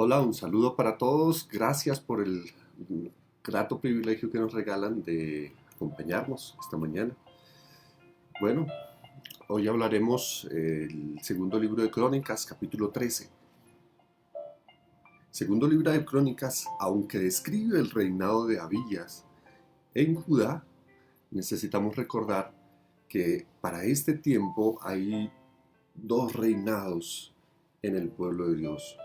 Hola, un saludo para todos. Gracias por el grato privilegio que nos regalan de acompañarnos esta mañana. Bueno, hoy hablaremos el segundo libro de Crónicas, capítulo 13. Segundo libro de Crónicas, aunque describe el reinado de Abías en Judá, necesitamos recordar que para este tiempo hay dos reinados en el pueblo de Dios.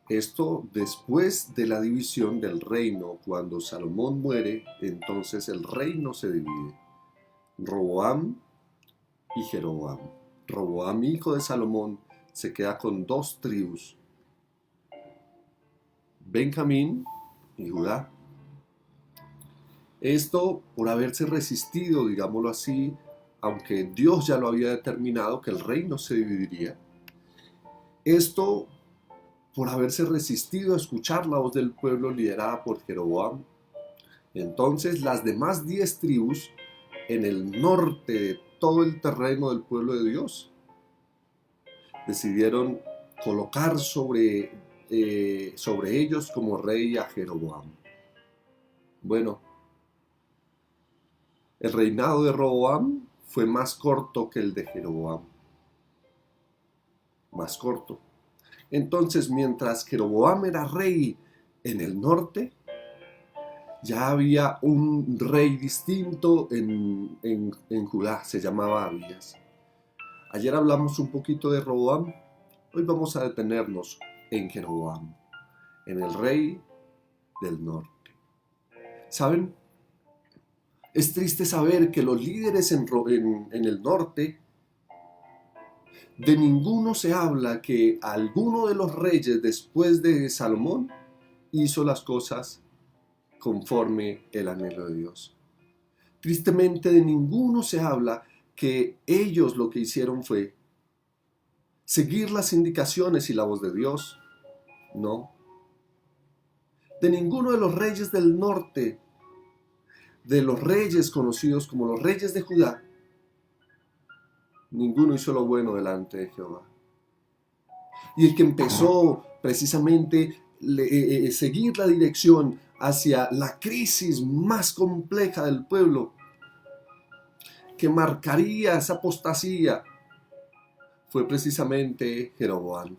Esto después de la división del reino, cuando Salomón muere, entonces el reino se divide. Roboam y Jeroboam. Roboam, hijo de Salomón, se queda con dos tribus, Benjamín y Judá. Esto por haberse resistido, digámoslo así, aunque Dios ya lo había determinado que el reino se dividiría. Esto por haberse resistido a escuchar la voz del pueblo liderada por Jeroboam. Entonces las demás 10 tribus en el norte de todo el terreno del pueblo de Dios decidieron colocar sobre ellos como rey a Jeroboam. Bueno, el reinado de Roboam fue más corto que el de Jeroboam. Más corto. Entonces, mientras Jeroboam era rey en el norte, ya había un rey distinto en Judá, se llamaba Abías. Ayer hablamos un poquito de Roboam, hoy vamos a detenernos en Jeroboam, en el rey del norte. ¿Saben? Es triste saber que los líderes en el norte, de ninguno se habla que alguno de los reyes después de Salomón hizo las cosas conforme el anhelo de Dios. Tristemente de ninguno se habla que ellos lo que hicieron fue seguir las indicaciones y la voz de Dios. No. De ninguno de los reyes del norte, de los reyes conocidos como los reyes de Judá, ninguno hizo lo bueno delante de Jehová. Y el que empezó precisamente seguir la dirección hacia la crisis más compleja del pueblo, que marcaría esa apostasía, fue precisamente Jeroboam.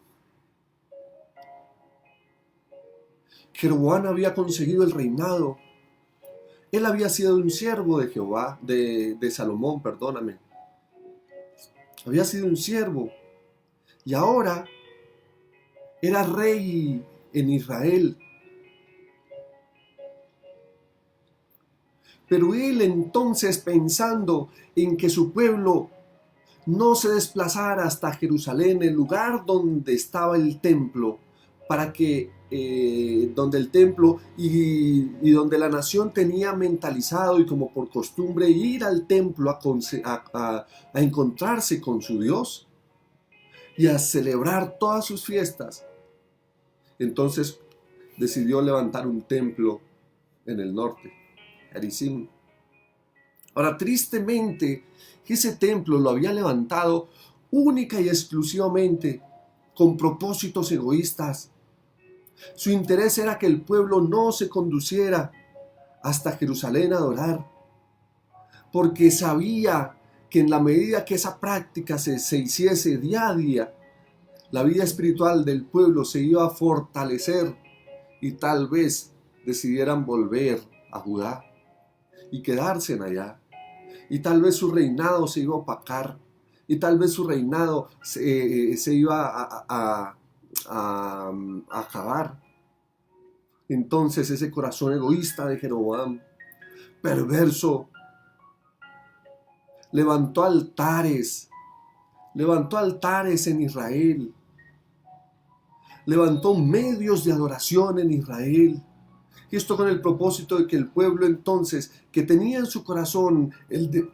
Jeroboam había conseguido el reinado. Él había sido un siervo de Jehová, de Salomón, perdóname. Había sido un siervo. Y ahora era rey en Israel. Pero él entonces, pensando en que su pueblo no se desplazara hasta Jerusalén, el lugar donde estaba el templo, para que donde el templo y donde la nación tenía mentalizado y como por costumbre ir al templo a encontrarse con su Dios y a celebrar todas sus fiestas. Entonces decidió levantar un templo en el norte, Gerizim. Ahora, tristemente, ese templo lo había levantado única y exclusivamente con propósitos egoístas. Su interés era que el pueblo no se conduciera hasta Jerusalén a adorar, porque sabía que en la medida que esa práctica se hiciese día a día, la vida espiritual del pueblo se iba a fortalecer y tal vez decidieran volver a Judá y quedarse en allá. Y tal vez su reinado se iba a opacar, y tal vez su reinado se iba a acabar. Entonces ese corazón egoísta de Jeroboam, perverso, levantó altares en Israel, levantó medios de adoración en Israel. Y esto con el propósito de que el pueblo entonces, que tenía en su corazón el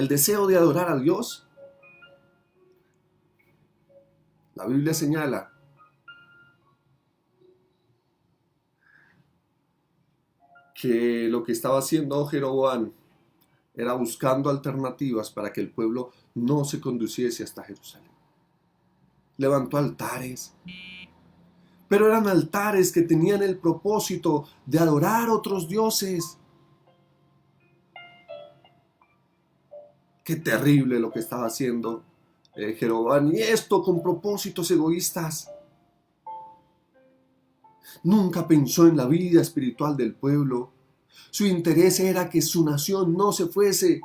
deseo de adorar a Dios, la Biblia señala que lo que estaba haciendo Jeroboam era buscando alternativas para que el pueblo no se conduciese hasta Jerusalén. levantó altares, pero eran altares que tenían el propósito de adorar otros dioses. Qué terrible lo que estaba haciendo Jeroboam, y esto con propósitos egoístas. Nunca pensó en la vida espiritual del pueblo. Su interés era que su nación no se fuese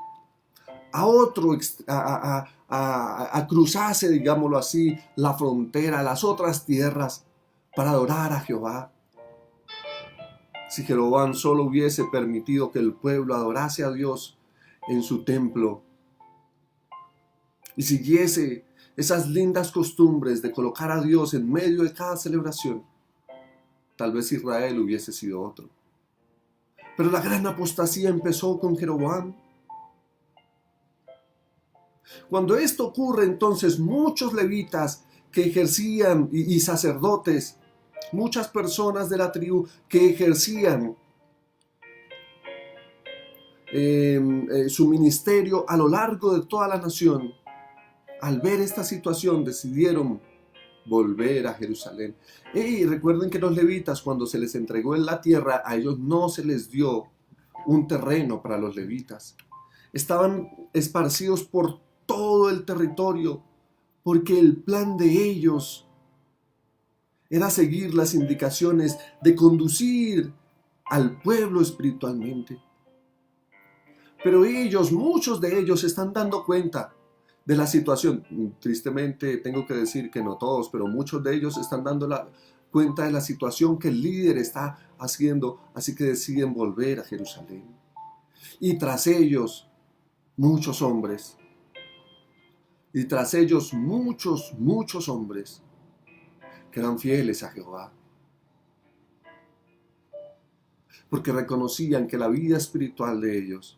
a otro, a cruzarse, digámoslo así, la frontera, las otras tierras, para adorar a Jehová. Si Jeroboam solo hubiese permitido que el pueblo adorase a Dios en su templo y siguiese esas lindas costumbres de colocar a Dios en medio de cada celebración, tal vez Israel hubiese sido otro. Pero la gran apostasía empezó con Jeroboam. Cuando esto ocurre, entonces muchos levitas que ejercían y sacerdotes, muchas personas de la tribu que ejercían su ministerio a lo largo de toda la nación, al ver esta situación decidieron volver a Jerusalén. Y recuerden que los levitas, cuando se les entregó en la tierra, a ellos no se les dio un terreno para los levitas. Estaban esparcidos por todo el territorio, porque el plan de ellos era seguir las indicaciones de conducir al pueblo espiritualmente. Pero ellos, muchos de ellos, se están dando cuenta de la situación. Tristemente tengo que decir que no todos, pero muchos de ellos están dando cuenta de la situación que el líder está haciendo, así que deciden volver a Jerusalén. Y tras ellos, muchos hombres. Y tras ellos, muchos hombres que eran fieles a Jehová. Porque reconocían que la vida espiritual de ellos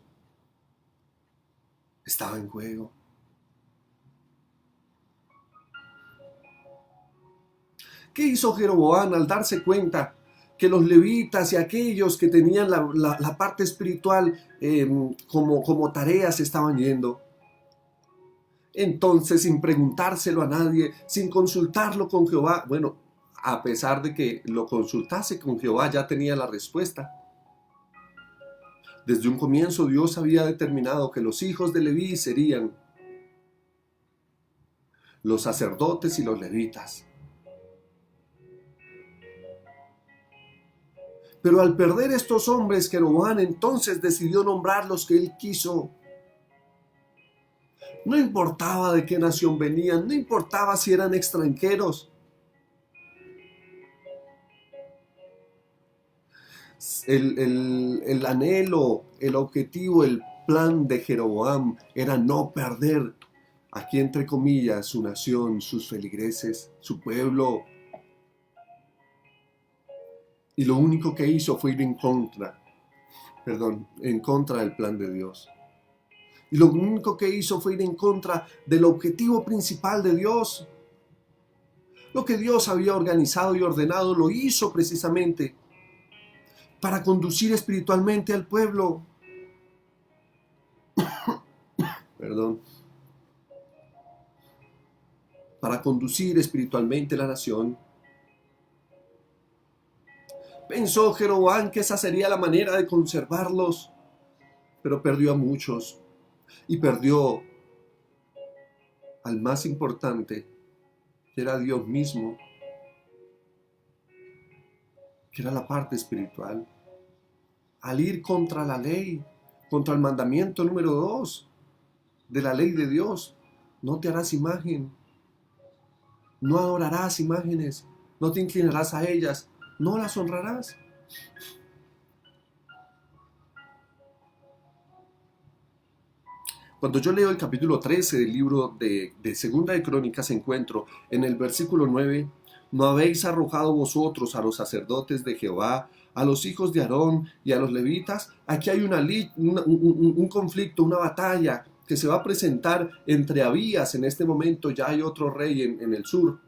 estaba en juego. ¿Qué hizo Jeroboam al darse cuenta que los levitas y aquellos que tenían la parte espiritual como tareas estaban yendo? Entonces, sin preguntárselo a nadie, sin consultarlo con Jehová, bueno, a pesar de que lo consultase con Jehová, ya tenía la respuesta. Desde un comienzo Dios había determinado que los hijos de Leví serían los sacerdotes y los levitas. Pero al perder estos hombres, Jeroboam entonces decidió nombrar los que él quiso. No importaba de qué nación venían, no importaba si eran extranjeros. El anhelo, el objetivo, el plan de Jeroboam era no perder, aquí entre comillas, su nación, sus feligreses, su pueblo. Y lo único que hizo fue ir en contra del plan de Dios. Y lo único que hizo fue ir en contra del objetivo principal de Dios. Lo que Dios había organizado y ordenado lo hizo precisamente para conducir espiritualmente al pueblo. Para conducir espiritualmente la nación. Pensó Jeroboam que esa sería la manera de conservarlos, pero perdió a muchos y perdió al más importante, que era Dios mismo, que era la parte espiritual. Al ir contra la ley, contra el mandamiento número 2 de la ley de Dios, no te harás imagen, no adorarás imágenes, no te inclinarás a ellas, no las honrarás. Cuando yo leo el capítulo 13 del libro de Segunda de Crónicas, encuentro en el versículo 9, ¿no habéis arrojado vosotros a los sacerdotes de Jehová, a los hijos de Aarón y a los levitas? Aquí hay un conflicto, una batalla que se va a presentar entre Abías. En este momento ya hay otro rey en el sur,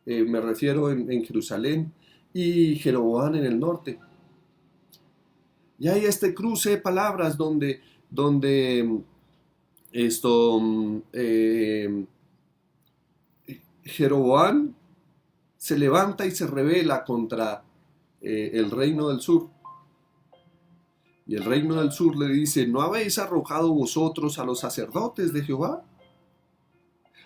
me refiero en Jerusalén, y Jeroboam en el norte. Y hay este cruce de palabras donde Jeroboam se levanta y se rebela contra el reino del sur. Y el reino del sur le dice: ¿no habéis arrojado vosotros a los sacerdotes de Jehová,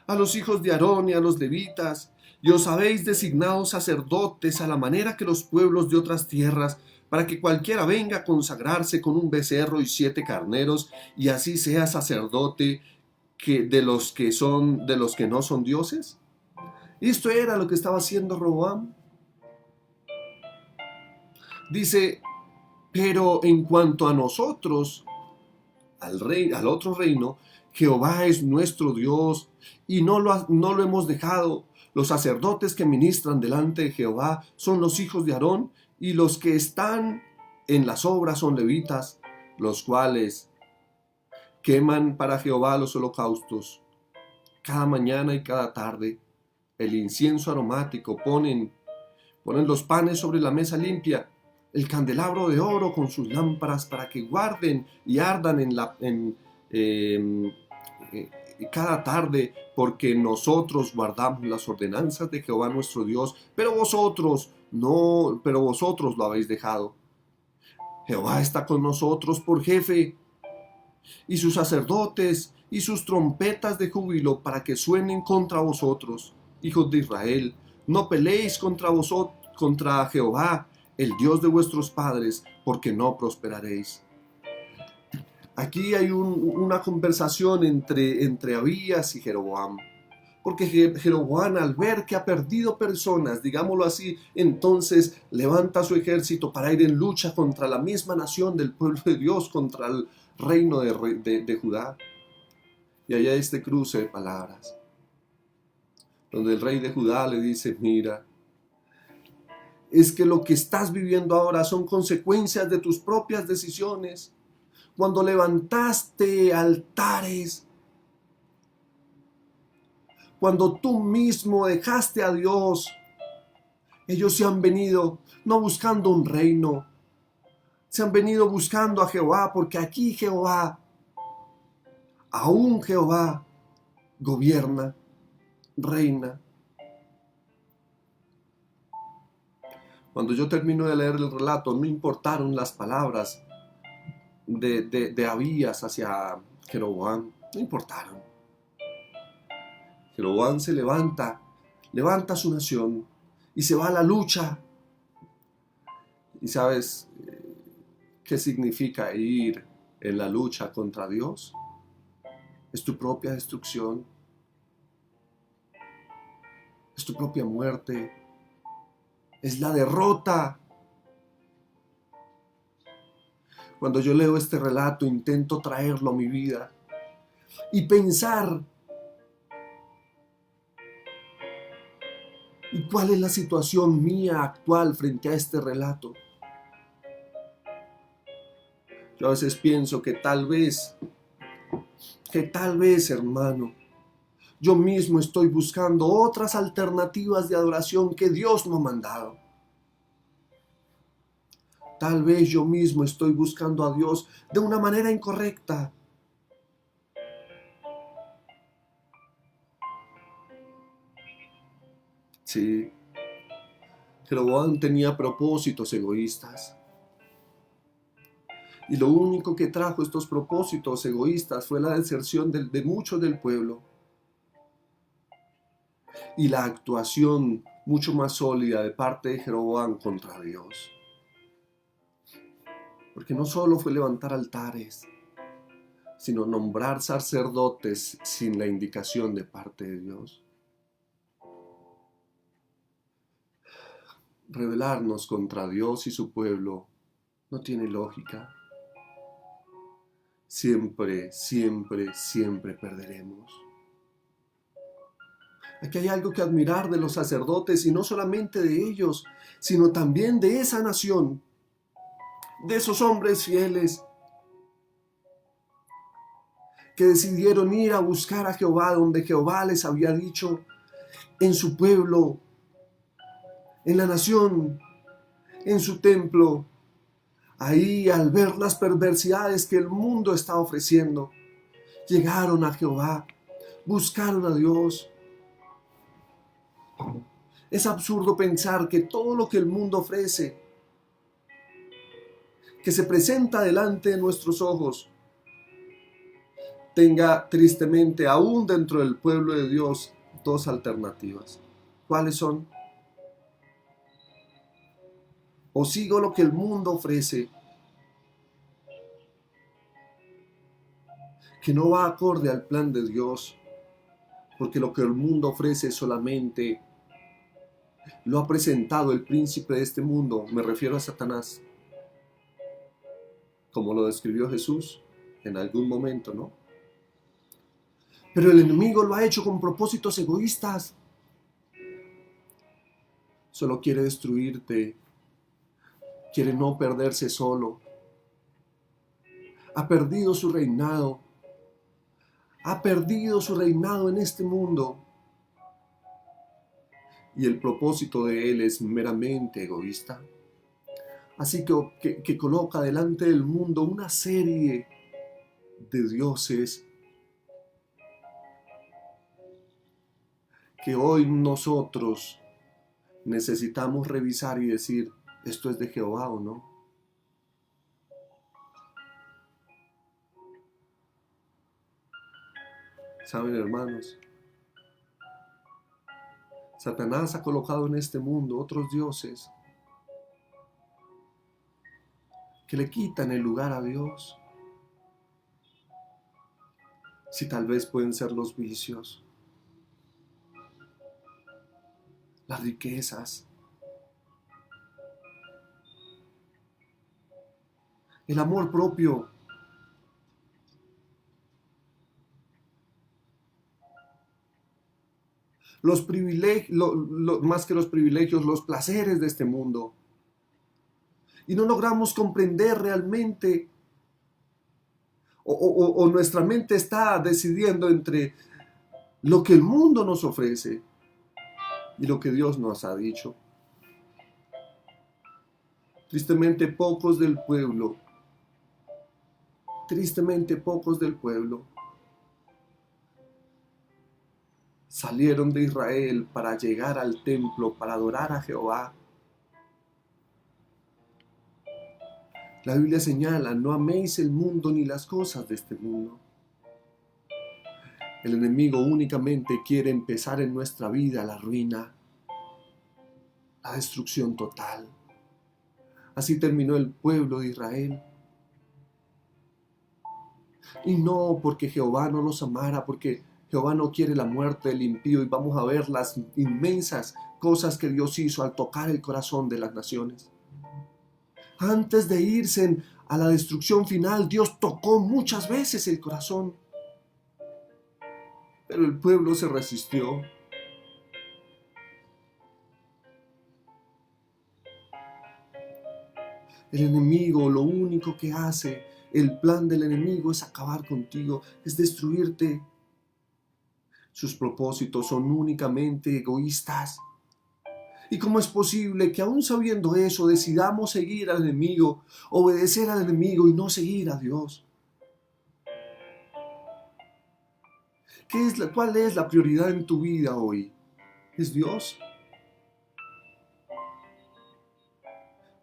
a los hijos de Aarón y a los levitas, y os habéis designado sacerdotes a la manera que los pueblos de otras tierras, para que cualquiera venga a consagrarse con un becerro y 7 carneros, y así sea sacerdote de los que no son dioses? Esto era lo que estaba haciendo Roboam. Dice: pero en cuanto a nosotros, al otro reino, Jehová es nuestro Dios y no lo hemos dejado. Los sacerdotes que ministran delante de Jehová son los hijos de Aarón, y los que están en las obras son levitas, los cuales queman para Jehová los holocaustos cada mañana y cada tarde. El incienso aromático, ponen los panes sobre la mesa limpia, el candelabro de oro con sus lámparas, para que guarden y ardan cada tarde, porque nosotros guardamos las ordenanzas de Jehová nuestro Dios, pero vosotros lo habéis dejado. Jehová está con nosotros por jefe, y sus sacerdotes y sus trompetas de júbilo para que suenen contra vosotros, hijos de Israel. No peleéis contra Jehová, el Dios de vuestros padres, porque no prosperaréis. Aquí hay una conversación entre Abías y Jeroboam, porque Jeroboam, al ver que ha perdido personas, digámoslo así, entonces levanta su ejército para ir en lucha contra la misma nación del pueblo de Dios, contra el reino de Judá. Y allá hay este cruce de palabras, donde el rey de Judá le dice: mira, es que lo que estás viviendo ahora son consecuencias de tus propias decisiones. Cuando levantaste altares, cuando tú mismo dejaste a Dios, ellos se han venido no buscando un reino, se han venido buscando a Jehová, porque aquí Jehová, aún Jehová, gobierna, reina. Cuando yo termino de leer el relato, no importaron las palabras de Abías hacia Jeroboam, no importaron. Jeroboam se levanta su nación y se va a la lucha. ¿Y sabes qué significa ir en la lucha contra Dios? Es tu propia destrucción, es tu propia muerte, es la derrota. Cuando yo leo este relato, intento traerlo a mi vida y pensar: ¿y cuál es la situación mía actual frente a este relato? Yo a veces pienso que tal vez, hermano, yo mismo estoy buscando otras alternativas de adoración que Dios no ha mandado. Tal vez yo mismo estoy buscando a Dios de una manera incorrecta. Sí, Jeroboam tenía propósitos egoístas. Y lo único que trajo estos propósitos egoístas fue la deserción de muchos del pueblo. Y la actuación mucho más sólida de parte de Jeroboam contra Dios. Porque no solo fue levantar altares, sino nombrar sacerdotes sin la indicación de parte de Dios. Rebelarnos contra Dios y su pueblo no tiene lógica. Siempre, siempre, siempre perderemos. Aquí hay algo que admirar de los sacerdotes, y no solamente de ellos, sino también de esa nación, de esos hombres fieles que decidieron ir a buscar a Jehová donde Jehová les había dicho, en su pueblo, en la nación, en su templo. Ahí, al ver las perversidades que el mundo estaba ofreciendo, llegaron a Jehová, buscaron a Dios. Es absurdo pensar que todo lo que el mundo ofrece, que se presenta delante de nuestros ojos, tenga tristemente aún dentro del pueblo de Dios dos alternativas. ¿Cuáles son? O sigo lo que el mundo ofrece, que no va acorde al plan de Dios, porque lo que el mundo ofrece solamente lo ha presentado el príncipe de este mundo, me refiero a Satanás, como lo describió Jesús en algún momento, ¿no? Pero el enemigo lo ha hecho con propósitos egoístas. Solo quiere destruirte, quiere no perderse solo. Ha perdido su reinado, ha perdido su reinado en este mundo. Y el propósito de él es meramente egoísta. Así que coloca delante del mundo una serie de dioses que hoy nosotros necesitamos revisar y decir, ¿esto es de Jehová o no? ¿Saben, hermanos? Satanás ha colocado en este mundo otros dioses que le quitan el lugar a Dios. Si tal vez pueden ser los vicios, las riquezas, el amor propio, los privilegios, más que los privilegios, los placeres de este mundo. Y no logramos comprender realmente, o nuestra mente está decidiendo entre lo que el mundo nos ofrece y lo que Dios nos ha dicho. Tristemente pocos del pueblo salieron de Israel para llegar al templo, para adorar a Jehová. La Biblia señala, no améis el mundo ni las cosas de este mundo. El enemigo únicamente quiere empezar en nuestra vida la ruina, la destrucción total. Así terminó el pueblo de Israel. Y no porque Jehová no los amara, porque Jehová no quiere la muerte del impío, y vamos a ver las inmensas cosas que Dios hizo al tocar el corazón de las naciones. Antes de irse a la destrucción final, Dios tocó muchas veces el corazón, pero el pueblo se resistió. El enemigo lo único que hace, el plan del enemigo es acabar contigo, es destruirte. Sus propósitos son únicamente egoístas. ¿Y cómo es posible que aún sabiendo eso decidamos seguir al enemigo, obedecer al enemigo y no seguir a Dios? ¿Cuál es la prioridad en tu vida hoy? ¿Es Dios?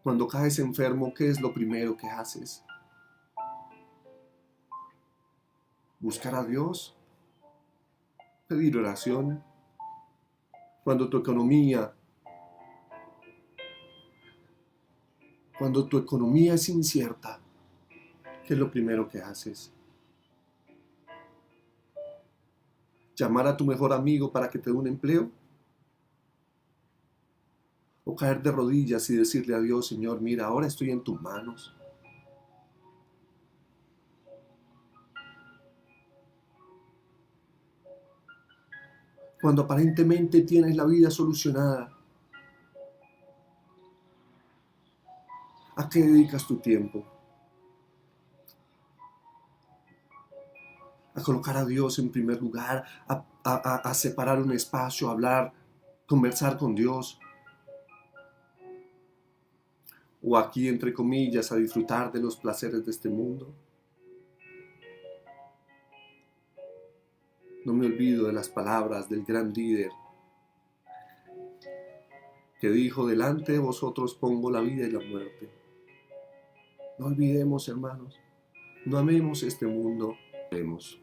Cuando caes enfermo, ¿qué es lo primero que haces? ¿Buscar a Dios? ¿Pedir oración? Cuando tu economía es incierta, ¿qué es lo primero que haces? ¿Llamar a tu mejor amigo para que te dé un empleo? ¿O caer de rodillas y decirle a Dios, Señor, mira, ahora estoy en tus manos? Cuando aparentemente tienes la vida solucionada, ¿a qué dedicas tu tiempo? A colocar a Dios en primer lugar, a separar un espacio, a hablar, conversar con Dios. O aquí, entre comillas, a disfrutar de los placeres de este mundo. No me olvido de las palabras del gran líder que dijo, delante de vosotros pongo la vida y la muerte. No olvidemos, hermanos, no amemos este mundo, amemos.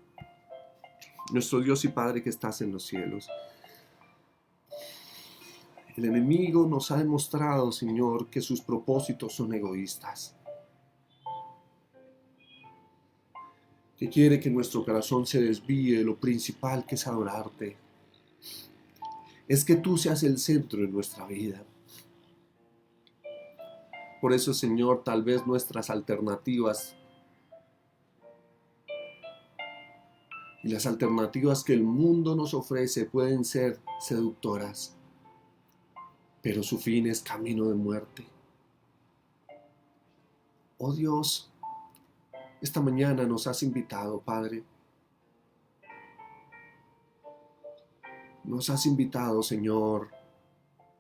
Nuestro Dios y Padre que estás en los cielos. El enemigo nos ha demostrado, Señor, que sus propósitos son egoístas. Que quiere que nuestro corazón se desvíe de lo principal que es adorarte. Es que tú seas el centro de nuestra vida. Por eso, Señor, tal vez nuestras alternativas y las alternativas que el mundo nos ofrece pueden ser seductoras, pero su fin es camino de muerte. Oh Dios, esta mañana nos has invitado, Padre. Nos has invitado, Señor,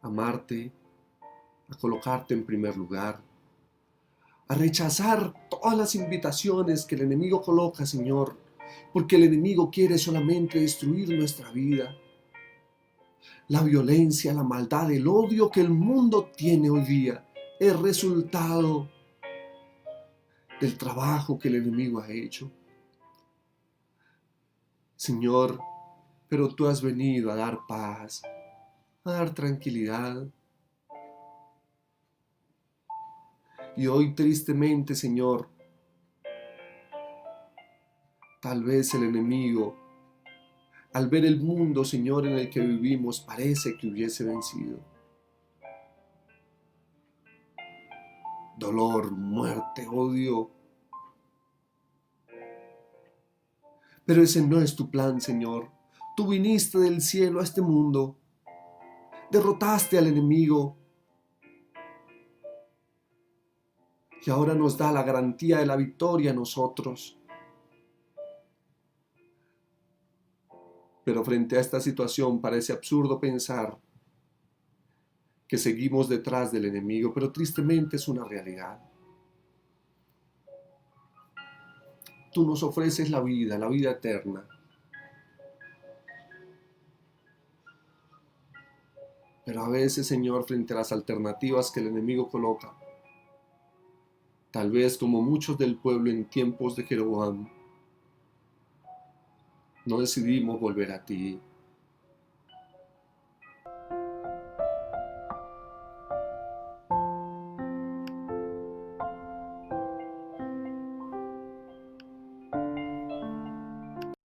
a amarte, a colocarte en primer lugar, a rechazar todas las invitaciones que el enemigo coloca, Señor, porque el enemigo quiere solamente destruir nuestra vida. La violencia, la maldad, el odio que el mundo tiene hoy día es resultado del trabajo que el enemigo ha hecho. Señor, pero tú has venido a dar paz, a dar tranquilidad. Y hoy tristemente, Señor, tal vez el enemigo, al ver el mundo, Señor, en el que vivimos, parece que hubiese vencido. Dolor, muerte, odio. Pero ese no es tu plan, Señor. Tú viniste del cielo a este mundo, derrotaste al enemigo y ahora nos da la garantía de la victoria a nosotros. Pero frente a esta situación parece absurdo pensar que seguimos detrás del enemigo, pero tristemente es una realidad. Tú nos ofreces la vida eterna. Pero a veces, Señor, frente a las alternativas que el enemigo coloca, tal vez como muchos del pueblo en tiempos de Jeroboam, no decidimos volver a ti.